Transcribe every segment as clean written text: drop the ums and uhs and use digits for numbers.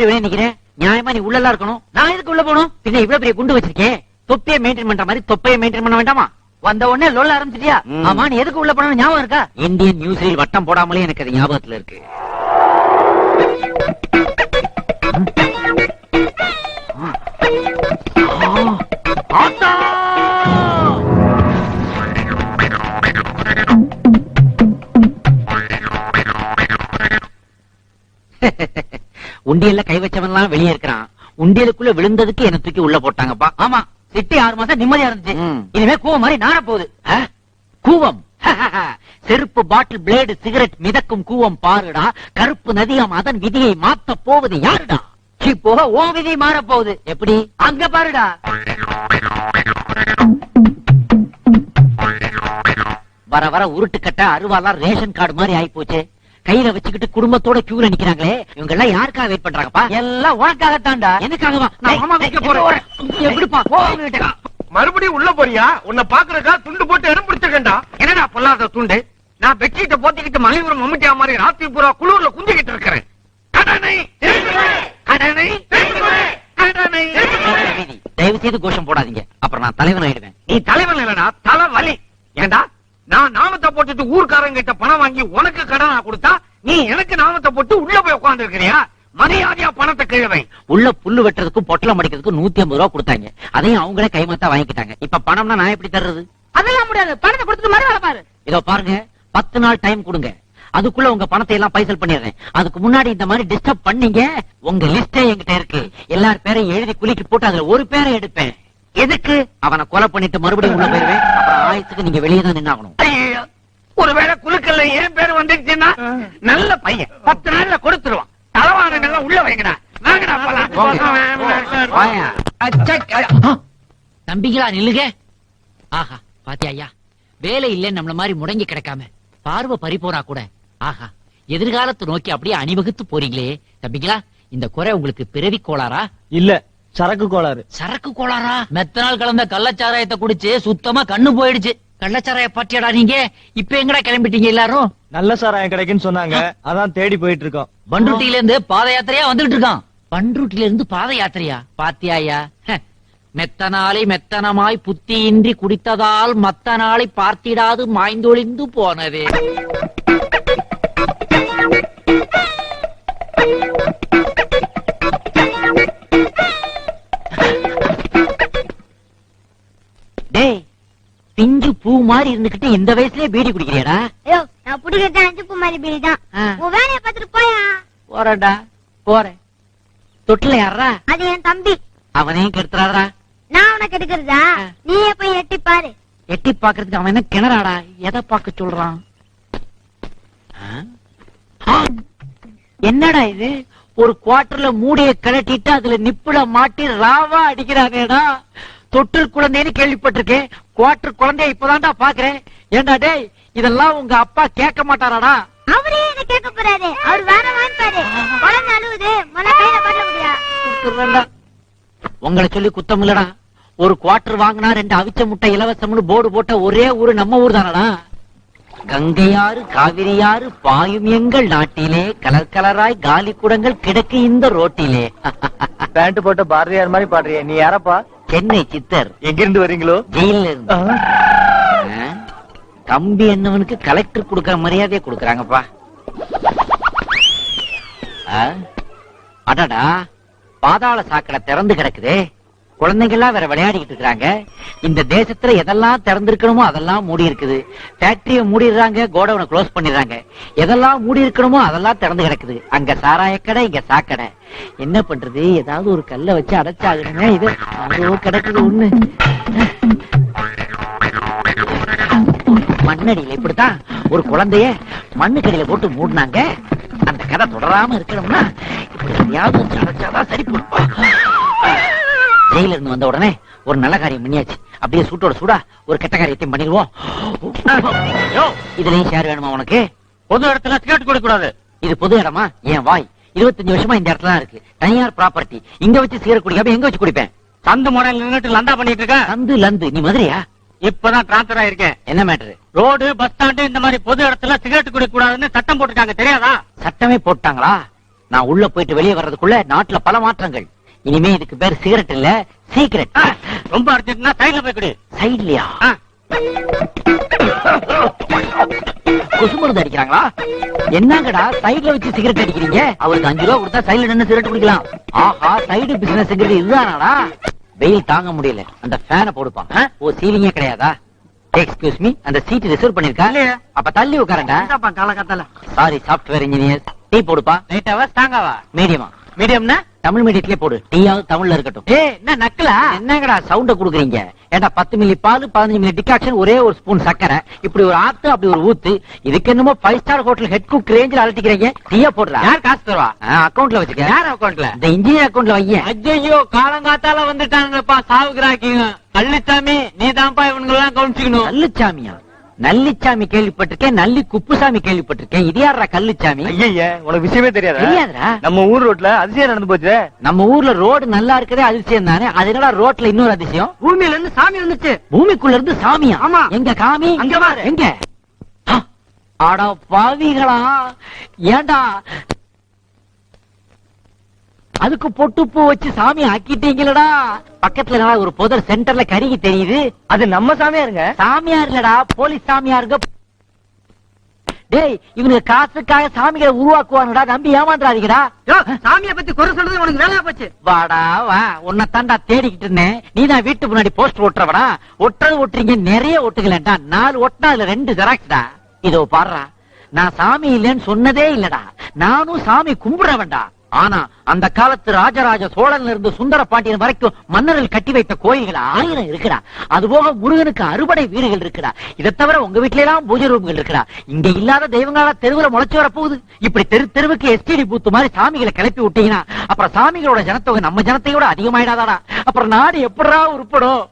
எப்படி வெளியே நிக்கிற? நியாயமா நீ உள்ளலாம் இருக்கணும். நான் எதுக்கு உள்ள போகணும்? பின்ன இவ்வளவு பெரிய குண்டு வச்சிருக்கேன். தொப்பியை மெயின்டைன் பண்ற மாதிரி தொப்பையை மெயின்டைன் பண்ண வேண்டாமா? வந்த உடனே லொல்ல ஆரம்பிச்சிட்டியா? ஆமா, நீ எதுக்கு உள்ள போன ஞாபகம் இருக்கா? இந்தியன் நியூஸ்ல வட்டம் போடாமலே எனக்கு அது ஞாபகத்துல இருக்கு. உண்டியல்ல கை வச்சவன்லாம் வெளியே இருக்கிறான். உண்டியலுக்குள்ள விழுந்ததுக்கு என்ன தூக்கி உள்ள போட்டாங்கப்பா. ஆமா, சிட்டி 6 மாசம் நிம்மதியா இருந்துச்சு. இனிமே கூவம் மாதிரி நார போகுது. கூவம் செருப்பு, பாட்டில், பிளேடு, சிகரெட் மிதக்கும் கூவம் பாருடா. கருப்பு நதியாம் அதன் விதியை மாத்த போவது யாருடா? போக ஓ விதி மாற போகுது. எப்படி? அங்க பாருடா. வர வர உருட்டுக்கட்ட அருவாலாம் ரேஷன் கார்டு மாதிரி ஆயி போச்சு. கையில வச்சுக்கிட்டு குடும்பத்தோட கியூல நிக்கிறாங்களே, இவங்க எல்லாம் யாருக்காக வெயிட் பண்றாங்கப்பா? எல்லாம் உனக்காகத்தான்டா. எனக்காகவா? நான் மாமா வைக்க போறேன். எப்படிப்பா? மறுபடியும் உள்ள போறியா? உன்னை பாக்குறக்கா துண்டு போட்டு இடம் பிடிச்சிருக்கா. என்னடா பொல்லாத துண்டு? நான் பெட்ஷீட்டை போத்திக்கிட்டு மலைபுரம் மம்முட்டியா மாதிரி ராத்திரி பூரா குளூர்ல குஞ்சிக்கிட்டு இருக்கிறேன். கடனை கடனை கடனை. தயவு செய்து கோஷம் போடாதீங்க, அப்புறம் நான் தலைவன் ஆயிடுவேன். நீ தலைவன் இல்லடா, தலைவலி. ஏண்டா நான் நாமத்தை போட்டுட்டு ஊர்க்காரங்க கிட்ட பணம் வாங்கி உனக்கு கடனா கொடுத்தா நீ எனக்கு நாமத்தை போட்டு உள்ள போய் உட்கார்ந்து இருக்கிறியா? மரியாதையா பணத்தை கிழவை. உள்ள புல்லு வெட்டுறதுக்கும் பொட்டலம் அடிக்கிறதுக்கும் 150 ரூபா கொடுத்தாங்க. அதையும் அவங்களே கைமாத்தா வாங்கிட்டாங்க. இப்ப பணம்னா நான் எப்படி தர்றது? அதெல்லாம் முடியாது. பணத்தை கொடுத்துட்டு மறு வேலை பாரு. இதோ பாருங்க, 10 நாள் டைம் கொடுங்க. அதுக்குள்ள உங்க பணத்தை எல்லாம் பைசல் பண்ணிடுறேன். அதுக்கு முன்னாடி இந்த மாதிரி டிஸ்டர்ப் பண்ணீங்க, உங்க லிஸ்டே என்கிட்ட இருக்கு. எல்லார் பேரையும் எழுதி குலுக்கி போட்டு அதுல ஒரு பேரை எடுப்பேன். எதுக்கு? அவனை கொலை பண்ணிட்டு மறுபடியும் உள்ள போயிருவேன். அப்புறம் ஆயத்துக்கு நீங்க வெளியே தான் நின்னாகணும். ஒருவேளை குலுக்கல்ல என் பேர் வந்துருச்சுன்னா நல்ல பையன் 10 நாள்ல கொடுத்துருவான். தலைவானங்கள்லாம் உள்ள வைங்கடா. தம்பிங்களா நில்லுங்க. ஆஹா, பாத்தியா ஐயா, வேலை இல்ல நம்மள மாதிரி முடங்கி கிடக்காம பார்வை பறி போனா கூட ஆஹா எதிர்காலத்தை நோக்கி அப்படியே அணிவகுத்து போறீங்களே. தம்பிங்களா, இந்த குறை உங்களுக்கு பிறவி கோளாரா? இல்ல, சரக்கு கோளாறு. சரக்கு கோளாரா? மெத்தனால் கலந்த கள்ளச்சாராயத்தை குடிச்சு சுத்தமா கண்ணு போயிடுச்சு. கள்ளச்சாராய பாட்டியாடா நீங்க? இப்ப எங்கடா கிளம்பிட்டீங்க எல்லாரும்? நல்ல சாராயம் கிடைக்குன்னு சொன்னாங்க, அதான் தேடி போயிட்டு இருக்கோம். பண்ருட்டில இருந்து பாத யாத்திரையா வந்துட்டு இருக்கான். பண்ருட்டில இருந்து பாத யாத்திரையா? பாத்தியாயா, மெத்தனாலை மெத்தனமாய் புத்தியின்றி குடித்ததால் மத்த நாளை பார்த்திடாது மாய்ந்தொழிந்து போனதே. டேய், பிஞ்சு பூ மாதிரி இருந்துகிட்டு இந்த வயசுலயே பீடி குடிக்கிறியாடா? ஐயோ, நான் புடிக்கிறது 5 பூ மாதிரி பீடி தான். உன் வேலையை பார்த்துட்டு போயா. போறடா, போறேன். தொட்டில யாரா? அது என் தம்பி. அவனையும் கெடுத்துறாடா. நான் உனக்கு எடுக்கிறதா? நீயே போய் எட்டி பாரு. எட்டி பாக்குறதுக்கு அவன் என்ன கிணறாடா? எதை பாக்க சொல்றான்? என்னடா இது? ஒரு குவார்டர்ல மூடிய கழட்டிட்டு அதுல நிப்புல மாட்டி ராவா அடிக்கிறானேடா. தொட்டில் குழந்தைன்னு கேள்விப்பட்டிருக்கேன், குவார்டர் குழந்தைய இப்பதான்டா பாக்குறேன். ஏண்டா டேய், இதெல்லாம் உங்க அப்பா கேட்க மாட்டாராடா? அவரே என்ன கேட்க போறாரு? அவர் வேற வாங்கிப்பாரு. குழந்தை அழுவுது, முதல்ல கையில பண்ண முடியா? உங்களை சொல்லி குத்தம் இல்லடா. ஒரு குவார்டர் வாங்கினா 2 அவிச்ச முட்டை இலவசம்னு போர்டு போட்ட ஒரே ஊரு நம்ம ஊர் தானடா. கங்கையாறு காவிரியாறு பாயும் எங்கள் நாட்டிலே, கலர் கலராய் காலி குடங்கள் கிடக்கு இந்த ரோட்டிலே. பேண்ட் போட்ட பாரதியார் மாதிரி பாடுறிய, நீ யாரப்பா? சென்னை சித்தர். எங்கிருந்து வரீங்களோ? ஜெயில இருந்து. கம்பி என்னவனுக்கு கலெக்டர் கொடுக்கற மரியாதையை கொடுக்கறாங்கப்பா. அடடா, பாதாள சாக்கடை திறந்து கிடக்குதே. குழந்தைகள்லாம் வேற விளையாடிக்கிட்டு இருக்காங்க. இந்த தேசத்துல எதெல்லாம் திறந்திருக்கணுமோ அதெல்லாம் மூடி இருக்குது. ஃபேக்டரிய மூடிடுறாங்க, கோடவுனை க்ளோஸ் பண்ணிடுறாங்க. எதெல்லாம் மூடி இருக்கணுமோ அதெல்லாம் திறந்து கிடக்குது. அங்க சாராயக்கடை, இங்க சாக்கடை. என்ன பண்றது? ஏதாவது ஒரு கல்லை வச்சு அடைச்சாகணுமே. இது கிடக்குது ஒண்ணு. மண்ணடியில இப்படித்தான் ஒரு குழந்தைய மண்ணுக்கடியில போட்டு மூடினாங்க. அந்த கதை தொடராம இருக்கணும்னா இப்படி எதையாவது அடைச்சாதான் சரி போடுப்பா. ஜெயில இருந்து வந்த உடனே ஒரு நல்ல காரியம் பண்ணியாச்சு. அப்படியே சூட்டோட சூடா ஒரு கெட்ட காரியத்தையும் பண்ணிடுவோம். இதுலயும் ஷேர் வேணுமா உனக்கு? பொது இடத்துல சிகரெட் குடிக்க கூடாது. இது பொது இடமா? என் வாய் 25 வருஷமா இந்த இடத்துல இருக்கு. தனியார் ப்ராப்பர்ட்டி. இங்க வச்சு சிகரெட் குடிக்காம எங்க வச்சு குடிப்பேன்? சந்து முறையில் நின்னுட்டு லந்தா பண்ணிட்டு இருக்க. சந்து லந்து? நீ மதுரையா? இப்பதான் டிரான்ஸ்பர் ஆயிருக்கேன். என்ன மேட்டரு? ரோடு, பஸ் ஸ்டாண்டு இந்த மாதிரி பொது இடத்துல சிகரெட் குடிக்க கூடாதுன்னு சட்டம் போட்டுருக்காங்க, தெரியாதா? சட்டமே போட்டாங்களா? நான் உள்ள போயிட்டு வெளியே வர்றதுக்குள்ள நாட்டுல பல மாற்றங்கள். இனிமே இதுக்கு பேர் சிகரெட் இல்ல, சீக்ரெட். ரொம்ப அர்ஜென்ட்னா சைடுல போய் கொடு. சைட்லயா? கொசு மருந்து அடிக்கிறாங்களா? என்னங்கடா சைடுல வச்சு சிகரெட் அடிக்கிறீங்க? அவருக்கு 5 ரூபா கொடுத்தா சைடுல நின்னு சிகரெட் குடிக்கலாம். ஆஹா, சைடு பிசினஸ்ங்கிறது இதுதானாடா? வெயில் தாங்க முடியல, அந்த ஃபேனை போடுப்பா. ஓ, சீலிங்கே கிடையாதா? எக்ஸ்கியூஸ் மீ, அந்த சீட் ரிசர்வ் பண்ணிருக்கா? அப்ப தள்ளி உட்காரண்டா. காலகட்டல சாரி, சாப்ட்வேர் இன்ஜினியர். டீ போடுப்பா. லைட்டாவா ஸ்ட்ராங்காவா? மீடியமா? மீடியம்னா தமிழ் மீடியத்திலே போடு. டீயாவது தமிழ்ல இருக்கட்டும். என்ன நக்கலா? என்னங்கடா சவுண்ட குடுக்குறீங்க? ஏண்டா 10 மில்லி பால், 15 மில்லி டிகாக்ஷன், ஒரே ஒரு ஸ்பூன் சக்கரை, இப்படி ஒரு ஆத்து, அப்படி ஒரு ஊத்து. இதுக்கு என்னமோ 5 ஸ்டார் ஹோட்டல் ஹெட் குக் ரேஞ்சில் அலட்டிக்கிறீங்க. டீயா போடுறா? யார் காசு தருவா? அக்கவுண்ட்ல வச்சுக்க. யார் அக்கௌண்ட்ல? இந்த இன்ஜினியர் அக்கவுண்ட்ல வையேன். ஐயோ, காலங்காத்தால வந்துட்டாங்கப்பா சாவுகிறாக்கிங்க. கள்ளிச்சாமி, நீ தான்ப்பா இவனுங்கெல்லாம் கவனிச்சுக்கணும். நல்லுச்சாமியா? நல்லிச்சாமி கேள்விப்பட்டிருக்கேன், நல்லி குப்புசாமி கேள்விப்பட்டிருக்கேன். இது யாரா கல்லுச்சாமி? ஐயா உனக்கு விஷயமே தெரியாதா? தெரியாதுடா. நம்ம ஊர் ரோட்ல அதிசயம் நடந்து போச்சு. நம்ம ஊர்ல ரோடு நல்லா இருக்கதே அதிசயம் தானே. அது என்னடா ரோட்ல இன்னொரு அதிசயம்? பூமியில இருந்து சாமி வந்துச்சு. பூமிக்குள்ள இருந்து சாமியா? ஆமா. எங்க காமி? அங்க பாரு. எங்க? ஆடா பாவிகளா, ஏண்டா அதுக்கு பொட்டு பூ வச்சு சாமி ஆக்கிட்டீங்களடா? பக்கத்துல என்னடா ஒரு புதர் சென்டர்ல கருகி தெரியுது. அது நம்ம சாமியாருங்க. சாமியார் இல்லடா, போலீஸ் சாமியாருங்க. டேய், இவனுக்கு காசுக்காக சாமிகளை உருவாக்குவானுடா, நம்பி ஏமாந்துறாதீங்கடா. சாமியை பத்தி குறை சொல்றது உனக்கு வேலையா போச்சு. வாடா வா, உன்னை தாண்டா தேடிக்கிட்டு இருந்தேன். நீதான் வீட்டு முன்னாடி போஸ்டர் ஒட்டுறவடா. ஒட்டுறது ஒட்டுறீங்க, நிறைய ஒட்டுகளேன்டா. 4 ஒட்டினா அதுல 2 ஜெராக்ஸ்டா. இதோ பாடுறா, நான் சாமி இல்லைன்னு சொன்னதே இல்லடா. நானும் சாமி கும்பிடுறவன்டா. ஆனா அந்த காலத்து ராஜராஜ சோழன்ல இருந்து சுந்தர பாண்டியன் வரைக்கும் மன்னர்கள் கட்டி வைத்த கோயில்கள் 1000 இருக்குடா. அதுபோக முருகனுக்கு 60 வீடுகள் இருக்குடா. இதை தவிர உங்க வீட்டுல எல்லாம் பூஜை ரூம்கள் இருக்குடா. இங்க இல்லாத தெய்வங்களா தெருவுல முளைச்சு வர போகுது. இப்படி தெருவுக்கு எஸ்டிடி பூத்து மாதிரி சாமிகளை கிளப்பி விட்டீங்கன்னா அப்புறம் சாமிகளோட ஜனத்தொகை நம்ம ஜனத்தையோட அதிகமாயிடாதாடா. அப்புறம் நாடு எப்படா உருப்படும்?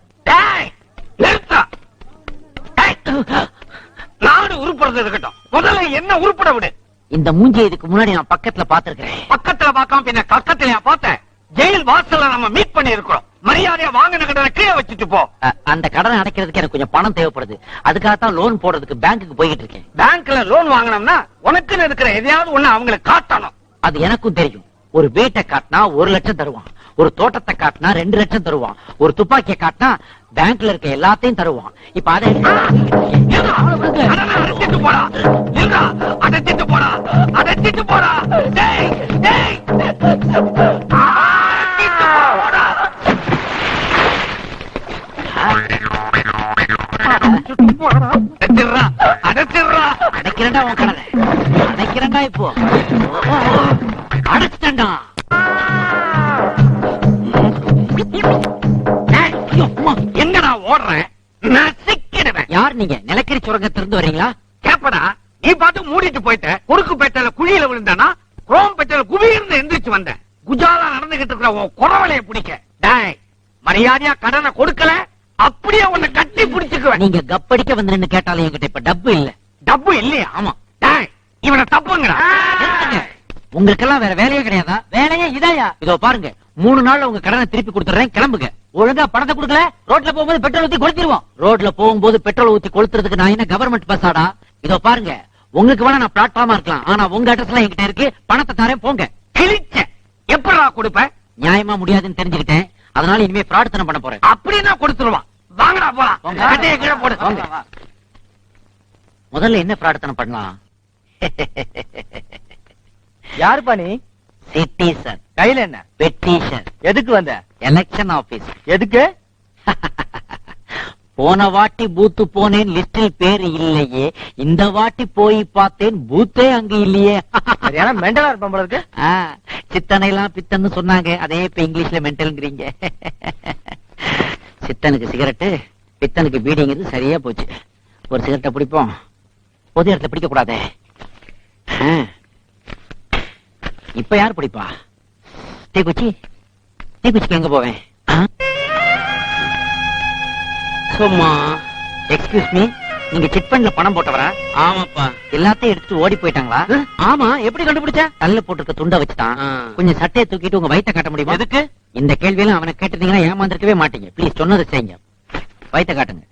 நாடு உருப்படுறது இருக்கட்டும், முதல்ல என்ன உருப்பட விடு. இந்த மூஞ்சி இதுக்கு முன்னாடி நான் பக்கத்துல பாத்துருக்கேன். பக்கத்துல பார்க்காம பின்ன கக்கத்துல பார்த்தேன். ஜெயில் வாசல்ல நம்ம மீட் பண்ணி இருக்கிறோம். மரியாதையா வாங்கின கடனை கீழே வச்சுட்டு போ. அந்த கடனை அடைக்கிறதுக்கு எனக்கு கொஞ்சம் பணம் தேவைப்படுது. அதுக்காகத்தான் லோன் போடுறதுக்கு பேங்க்குக்கு போய்கிட்டு இருக்கேன். பேங்க்ல லோன் வாங்கினோம்னா உனக்குன்னு இருக்கிற எதையாவது ஒண்ணு அவங்களுக்கு காட்டணும். அது எனக்கும் தெரியும். ஒரு வீட்டை காட்டினா 1 லட்சம் தருவான். ஒரு தோட்டத்தை காட்டினா 2 லட்சம் தருவான். ஒரு துப்பாக்கியை காட்டினா பேங்க்ல இருக்க எல்லாத்தையும் தருவான். இப்ப அதை அடைச்சிட்டு போடா, அடைச்சிட்டு போடா, அடைச்சிட்டு போடா. டேய், டேய். அடைக்கிறேன்டா உன் கடனை. அடைக்கிறேன்டா இப்போ. அடைச்சிட்டா. எங்கடா ஓடுறேன்? நசிக்கிடுவேன். யார் நீங்க? நிலக்கரி சுரங்கத்திலிருந்து வரீங்களா? கேப்படா, நீ பாட்டு மூடிட்டு போயிட்ட. குறுக்கு பேட்டையில குழியில விழுந்தானா, குரோம் பேட்டையில குபீர்னு எந்திரிச்சு வந்தேன். குஜாலா நடந்துகிட்டு இருக்கிற உன் குறவலைய பிடிக்க. டேய், மரியாதையா கடனை கொடுக்கல, அப்படியே உன்னை கட்டி பிடிச்சுக்குவேன். நீங்க கப்படிக்க வந்து நின்னு கேட்டாலும் என்கிட்ட இப்ப டப்பு இல்ல. டப்பு இல்லையா? ஆமா. டேய், இவனை தப்புங்கடா. உங்களுக்கெல்லாம் வேற வேலையே கிடையாதா? வேலையே இதாயா? இதோ பாருங்க, 3 நாள்ல உங்க கடனை திருப்பி கொடுத்துறேன், கிளம்புங்க. ஒழுங்கா பணத்தை கொடுக்கல, ரோட்ல போகும்போது பெட்ரோல் ஊத்தி கொளுத்திடுவோம். ரோட்ல போகும்போது பெட்ரோல் ஊத்தி கொளுத்துறதுக்கு நான் என்ன கவர்மெண்ட் பஸ்ஸாடா? இதோ பாருங்க, உங்களுக்கு வேணா நான் பிளாட்ஃபார்மா இருக்கலாம், ஆனா உங்க அட்ரஸ் எல்லாம் என்கிட்ட இருக்கு. பணத்தை தரேன், போங்க. கிழிச்ச எப்படா கொடுப்ப? நியாயமா முடியாதுன்னு தெரிஞ்சுக்கிட்டேன். அதனால இனிமே பிரார்த்தனை பண்ண போறேன். அப்படின்னா கொடுத்துருவான். வாங்கடா போலாம். போங்க. கட்டையை கீழே போடு. போங்க. முதல்ல என்ன பிரார்த்தனை பண்ணலாம்? யாருப்பா நீ? சிட்டிசன். கையில என்ன? பெட்டிஷன். எதுக்கு வந்த? Election office. எதுக்கு? போன வாட்டி பூத்து போனேன், லிஸ்டில் பேர் இல்லையே. இந்த வாட்டி போய் பார்த்தேன், பூத்தே அங்க இல்லையே. சரியான மெண்டலா இருப்பான் போல இருக்கு. சித்தனை எல்லாம் பித்தன்னு சொன்னாங்க, அதே இப்ப இங்கிலீஷ்ல மென்டல்ங்கிறீங்க. சித்தனுக்கு சிகரெட்டு, பித்தனுக்கு பீடிங்கிறது சரியா போச்சு. ஒரு சிகரெட்டை பிடிப்போம், பொது இடத்துல பிடிக்க கூடாதே. இப்ப யார் பிடிப்பா? தீக்குச்சிக்கு எங்க போவேன்? சும்மா. எக்ஸ்கியூஸ் மீ, நீங்க சிட் ஃபண்ட்ல பணம் போட்டவரா? ஆமாப்பா. எல்லாத்தையும் எடுத்து ஓடி போயிட்டாங்களா? ஆமா, எப்படி கண்டுபிடிச்ச? கல்ல போட்டிருக்க துண்டை வச்சுட்டான். கொஞ்சம் சட்டையை தூக்கிட்டு உங்க வயித்தை காட்ட முடியுமா? எதுக்கு? இந்த கேள்வியெல்லாம் அவனை கேட்டிருந்தீங்கன்னா ஏமாந்திருக்கவே மாட்டீங்க. ப்ளீஸ் சொன்னதை செய்யுங்க. வயித்தை காட்டுங்க.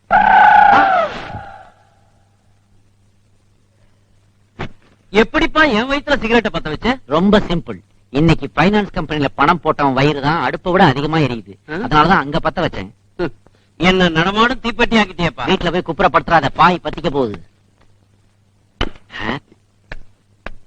எப்படிப்பா என் வயித்துல சிகரெட்டை பத்த வச்ச? ரொம்ப சிம்பிள். இன்னைக்கு பைனான்ஸ் கம்பெனில பணம் போட்டவன் வயிறு தான் அடுப்பை விட அதிகமா எரியுது. அதனாலதான் அங்க பத்த வச்சேன். என்ன நடமாடும் தீப்பெட்டி ஆக்கிட்டியப்பா. வீட்டுல போய் குப்புறப்படுத்துறாத, பாய் பத்திக்க போகுது.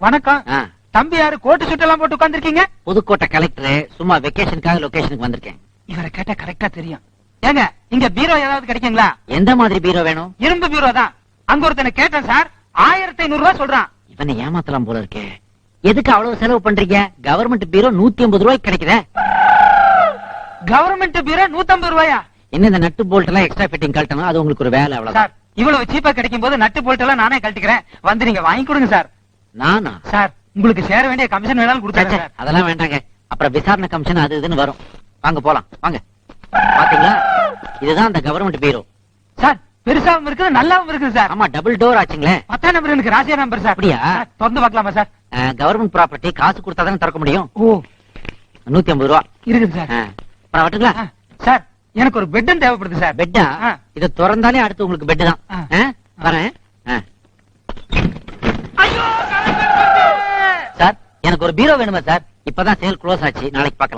வணக்கம். ஆ, தம்பி யாரு கோட்டு சுட்டெல்லாம் போட்டு உட்கார்ந்திருக்கீங்க? புதுக்கோட்டை கலெக்டர். சும்மா வெக்கேஷனுக்காக லொகேஷனுக்கு வந்திருக்கேன். இவரை கேட்டா கரெக்டா தெரியும். ஏங்க இங்க பீரோ ஏதாவது கிடைக்குங்களா? எந்த மாதிரி பீரோ வேணும்? இரும்பு பீரோ தான். அங்க ஒருத்தனை கேட்டேன் சார், 1500 ரூபாய் சொல்றான். இவனை ஏமாத்தலாம் போல இருக்கே. எதுக்கு அவ்வளவு செலவு பண்றீங்க? கவர்மெண்ட் பீரோ 150 ரூபாய்க்கு கிடைக்குதே. கவர்மெண்ட் பீரோ 150 ரூபாயா? என்ன இந்த நட்டு போல்ட் எல்லாம் எக்ஸ்ட்ரா ஃபிட்டிங் கழட்டணும், அது உங்களுக்கு ஒரு வேலை அவ்வளவுதான். சார் இவ்வளவு சீப்பா கிடைக்கும் போது நட்டு போல்ட் எல்லாம் நானே கழட்டிக்கிறேன். வந்து நீங்க வாங்கி கொடுங்க சார். நானா? சார் உங்களுக்கு சேர வேண்டிய கமிஷன் வேணாலும் ச்சே, கொடுத்தாங்க சார். அதெல்லாம் வேண்டாங்க. அப்புறம் விசாரணை கமிஷன் அது இதுன்னு வரும். வாங்க போலாம் வாங்க. பாத்தீங்களா, இதுதான் அந்த கவர்மெண்ட் பீரோ. சார் பெருசாவும் இருக்குது நல்லாவும் இருக்குது சார். ஆமா, டபுள் டோர் ஆச்சுங்களே. 10 நம்பர் எனக்கு ராசியா நம்பர் சார். அப்படியா? சார், திறந்து பார்க்கலாமா சார்? கவர்மெண்ட் ப்ராப்பர்ட்டி, காசு கொடுத்தா தானே திறக்க முடியும். ஓ 150 ரூபா. இருக்குது சார். அப்புறம் வட்டுங்களா? சார் எனக்கு ஒரு பெட்டும் தேவைப்படுது சார். பெட்டா? ஆ. இதை திறந்தாலே அடுத்து உங்களுக்கு பெட் தான். ஆ. வரேன். ஐயோ சார், எனக்கு ஒரு பீரோ வேணுமா சார்? இப்பதான் சேல் க்ளோஸ் ஆச்சு, நாளைக்கு பார்க்கலாம்.